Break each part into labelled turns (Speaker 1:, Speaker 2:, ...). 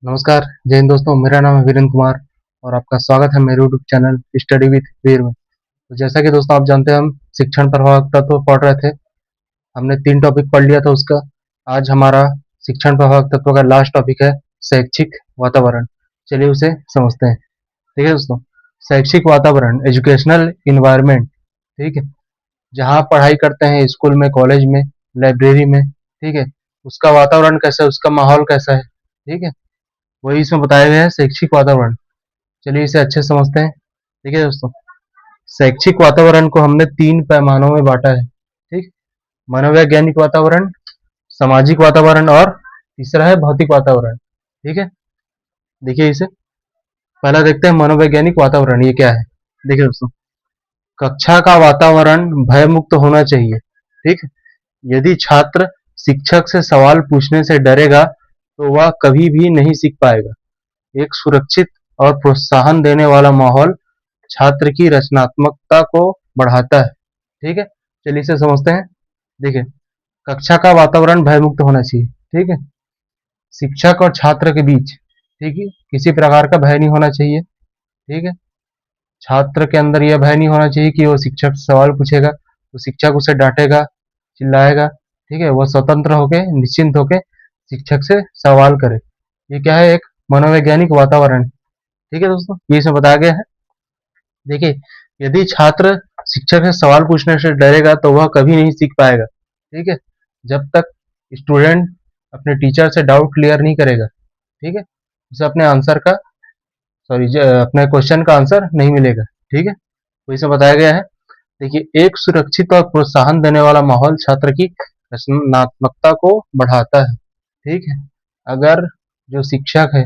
Speaker 1: नमस्कार, जय हिंद दोस्तों। मेरा नाम है वीरेंद्र कुमार और आपका स्वागत है मेरे यूट्यूब चैनल स्टडी विथ वीर में। तो जैसा कि दोस्तों आप जानते हैं, हम शिक्षण प्रभाव तत्व पढ़ रहे थे। हमने 3 टॉपिक पढ़ लिया था उसका। आज हमारा शिक्षण प्रभाव तत्व का लास्ट टॉपिक है शैक्षिक वातावरण। चलिए उसे समझते हैं। ठीक है दोस्तों, शैक्षिक वातावरण, एजुकेशनल इन्वायरमेंट, ठीक है, जहाँ पढ़ाई करते हैं स्कूल में, कॉलेज में, लाइब्रेरी में, ठीक है, उसका वातावरण कैसा है, उसका माहौल कैसा है, ठीक है, वही इसमें बताया गया है शैक्षिक वातावरण। चलिए इसे अच्छे से समझते हैं। ठीक है दोस्तों, शैक्षिक वातावरण को हमने 3 पैमानों में बांटा है। ठीक, मनोवैज्ञानिक वातावरण, सामाजिक वातावरण और तीसरा है भौतिक वातावरण। ठीक है, देखिए इसे पहला देखते हैं। मनोवैज्ञानिक वातावरण ये क्या है? देखिए दोस्तों, कक्षा का वातावरण भयमुक्त होना चाहिए। ठीक, यदि छात्र शिक्षक से सवाल पूछने से डरेगा तो वह कभी भी नहीं सीख पाएगा। एक सुरक्षित और प्रोत्साहन देने वाला माहौल छात्र की रचनात्मकता को बढ़ाता है। ठीक है, चलिए इसे समझते हैं। देखिए, कक्षा का वातावरण भयमुक्त होना चाहिए। ठीक है, शिक्षक और छात्र के बीच, ठीक है, किसी प्रकार का भय नहीं होना चाहिए। ठीक है, छात्र के अंदर यह भय नहीं होना चाहिए कि वो शिक्षक से सवाल पूछेगा तो शिक्षक उसे डांटेगा, चिल्लाएगा। ठीक है, वह स्वतंत्र होके, निश्चिंत होके शिक्षक से सवाल करे। ये क्या है? एक मनोवैज्ञानिक वातावरण। ठीक है दोस्तों, ये इसमें बताया गया है। देखिए, यदि छात्र शिक्षक से सवाल पूछने से डरेगा तो वह कभी नहीं सीख पाएगा। ठीक है, जब तक स्टूडेंट अपने टीचर से डाउट क्लियर नहीं करेगा, ठीक है, उसे अपने आंसर का, अपने क्वेश्चन का आंसर नहीं मिलेगा। ठीक है, तो इसे बताया गया है। देखिए, एक सुरक्षित और प्रोत्साहन देने वाला माहौल छात्र की रचनात्मकता को बढ़ाता है। ठीक है, अगर जो शिक्षक है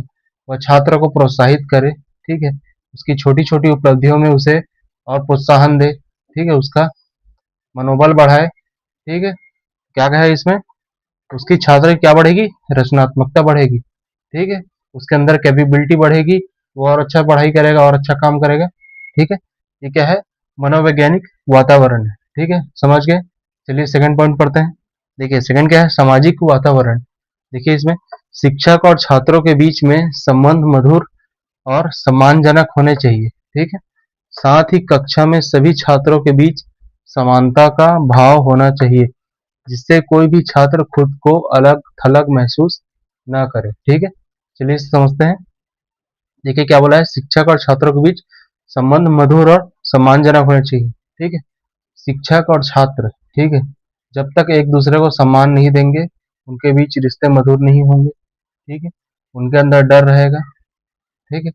Speaker 1: वह छात्र को प्रोत्साहित करे, ठीक है, उसकी छोटी छोटी उपलब्धियों में उसे और प्रोत्साहन दे, ठीक है, उसका मनोबल बढ़ाए। ठीक है, क्या कहा है इसमें? उसकी छात्र की क्या बढ़ेगी? रचनात्मकता बढ़ेगी। ठीक है, उसके अंदर कैपेबिलिटी बढ़ेगी, वो और अच्छा पढ़ाई करेगा और अच्छा काम करेगा। ठीक है, ये क्या है? मनोवैज्ञानिक वातावरण है। ठीक है, समझ गए? चलिए सेकंड पॉइंट पढ़ते हैं। देखिए सेकंड क्या है? सामाजिक वातावरण। देखिए इसमें शिक्षक और छात्रों के बीच में संबंध मधुर और सम्मानजनक होने चाहिए। ठीक है, साथ ही कक्षा में सभी छात्रों के बीच समानता का भाव होना चाहिए, जिससे कोई भी छात्र खुद को अलग थलग महसूस ना करे। ठीक है, चलिए इसे समझते हैं। देखिए क्या बोला है? शिक्षक और छात्रों के बीच संबंध मधुर और सम्मानजनक होने चाहिए। ठीक है, शिक्षक और छात्र, ठीक है, जब तक एक दूसरे को सम्मान नहीं देंगे, उनके बीच रिश्ते मधुर नहीं होंगे। ठीक है, उनके अंदर डर रहेगा। ठीक है,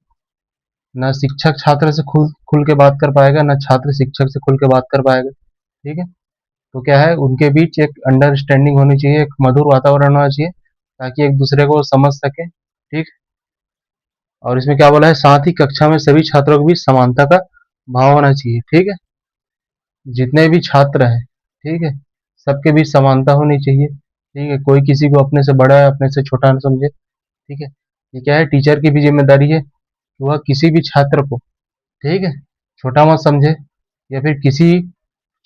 Speaker 1: ना शिक्षक छात्र से खुल खुल के बात कर पाएगा, ना छात्र शिक्षक से खुल के बात कर पाएगा। ठीक है, तो क्या है? उनके बीच एक अंडरस्टैंडिंग होनी चाहिए, एक मधुर वातावरण होना चाहिए, ताकि एक दूसरे को समझ सके। ठीक, और इसमें क्या बोला है? साथ ही कक्षा में सभी छात्रों के बीच समानता का भाव होना चाहिए। ठीक है, जितने भी छात्र हैं, ठीक है, सबके बीच समानता होनी चाहिए। ठीक है, कोई किसी को अपने से बड़ा है, अपने से छोटा ना समझे। ठीक है, ये क्या है? टीचर की भी जिम्मेदारी है कि वह किसी भी छात्र को, ठीक है, छोटा मत समझे, या फिर किसी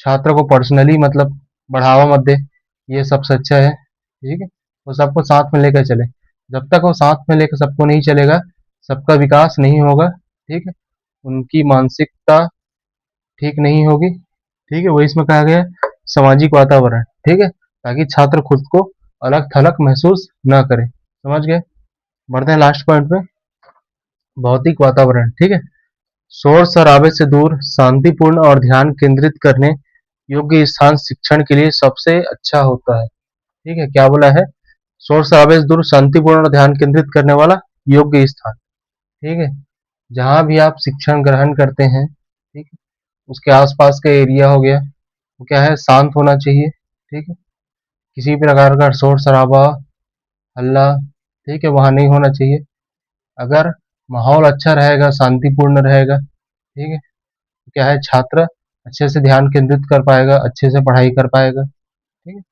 Speaker 1: छात्र को पर्सनली मतलब बढ़ावा मत दे, ये सबसे अच्छा है। ठीक है, वो सबको साथ में लेकर चले। जब तक वो साथ में लेकर सबको नहीं चलेगा, सबका विकास नहीं होगा। ठीक है, उनकी मानसिकता ठीक नहीं होगी। ठीक है, वही इसमें कहा गया है सामाजिक वातावरण। ठीक है, ताकि छात्र खुद को अलग थलग महसूस न करे। समझ गए? बढ़ते हैं लास्ट पॉइंट पे, भौतिक वातावरण। ठीक है, शोर शराबे से दूर, शांतिपूर्ण और ध्यान केंद्रित करने योग्य स्थान शिक्षण के लिए सबसे अच्छा होता है। ठीक है, क्या बोला है? शोर शराबे से दूर, शांतिपूर्ण और ध्यान केंद्रित करने वाला योग्य स्थान। ठीक है, जहां भी आप शिक्षण ग्रहण करते हैं, ठीक है, उसके आसपास का एरिया हो गया, वो क्या है? शांत होना चाहिए। ठीक है, किसी प्रकार का शोर शराबा, हल्ला, ठीक है, वहां नहीं होना चाहिए। अगर माहौल अच्छा रहेगा, शांतिपूर्ण रहेगा, ठीक है, तो क्या है? छात्र अच्छे से ध्यान केंद्रित कर पाएगा, अच्छे से पढ़ाई कर पाएगा। ठीक है,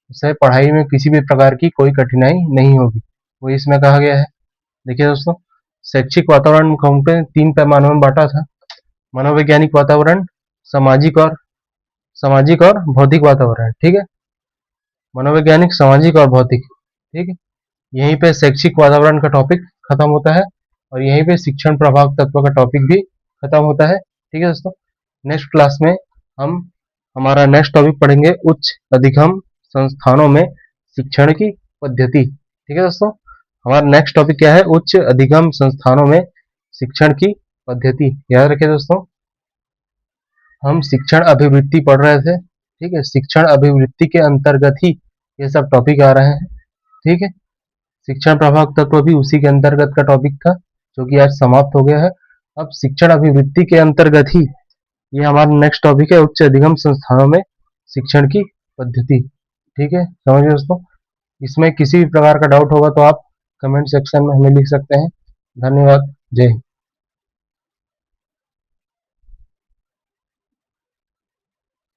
Speaker 1: उससे पढ़ाई में किसी भी प्रकार की कोई कठिनाई नहीं होगी, वो इसमें कहा गया है। देखिए दोस्तों, शैक्षिक वातावरण को हमने 3 पैमानों में बांटा था। मनोवैज्ञानिक वातावरण, सामाजिक और भौतिक वातावरण। ठीक है, मनोवैज्ञानिक, सामाजिक और भौतिक। ठीक है, यहीं पे शैक्षिक वातावरण का टॉपिक खत्म होता है और यहीं पे शिक्षण प्रभाव तत्व का टॉपिक भी खत्म होता है। ठीक है दोस्तों, नेक्स्ट क्लास में हम हमारा नेक्स्ट टॉपिक पढ़ेंगे उच्च अधिगम संस्थानों में शिक्षण की पद्धति। ठीक है दोस्तों, हमारा नेक्स्ट टॉपिक क्या है? उच्च अधिगम संस्थानों में शिक्षण की पद्धति। याद रखिए दोस्तों, हम शिक्षण अभिवृत्ति पढ़ रहे थे। ठीक है, शिक्षण अभिवृत्ति के अंतर्गत ही ये सब टॉपिक आ रहे हैं। ठीक है, शिक्षण प्रभाव तत्व भी उसी के अंतर्गत का टॉपिक था जो कि आज समाप्त हो गया है। अब शिक्षण अभिवृत्ति के अंतर्गत ही ये हमारा नेक्स्ट टॉपिक है उच्च अधिगम संस्थानों में शिक्षण की पद्धति। ठीक है, समझिए दोस्तों, इसमें किसी भी प्रकार का डाउट होगा तो आप कमेंट सेक्शन में हमें लिख सकते हैं। धन्यवाद। जय हिंद।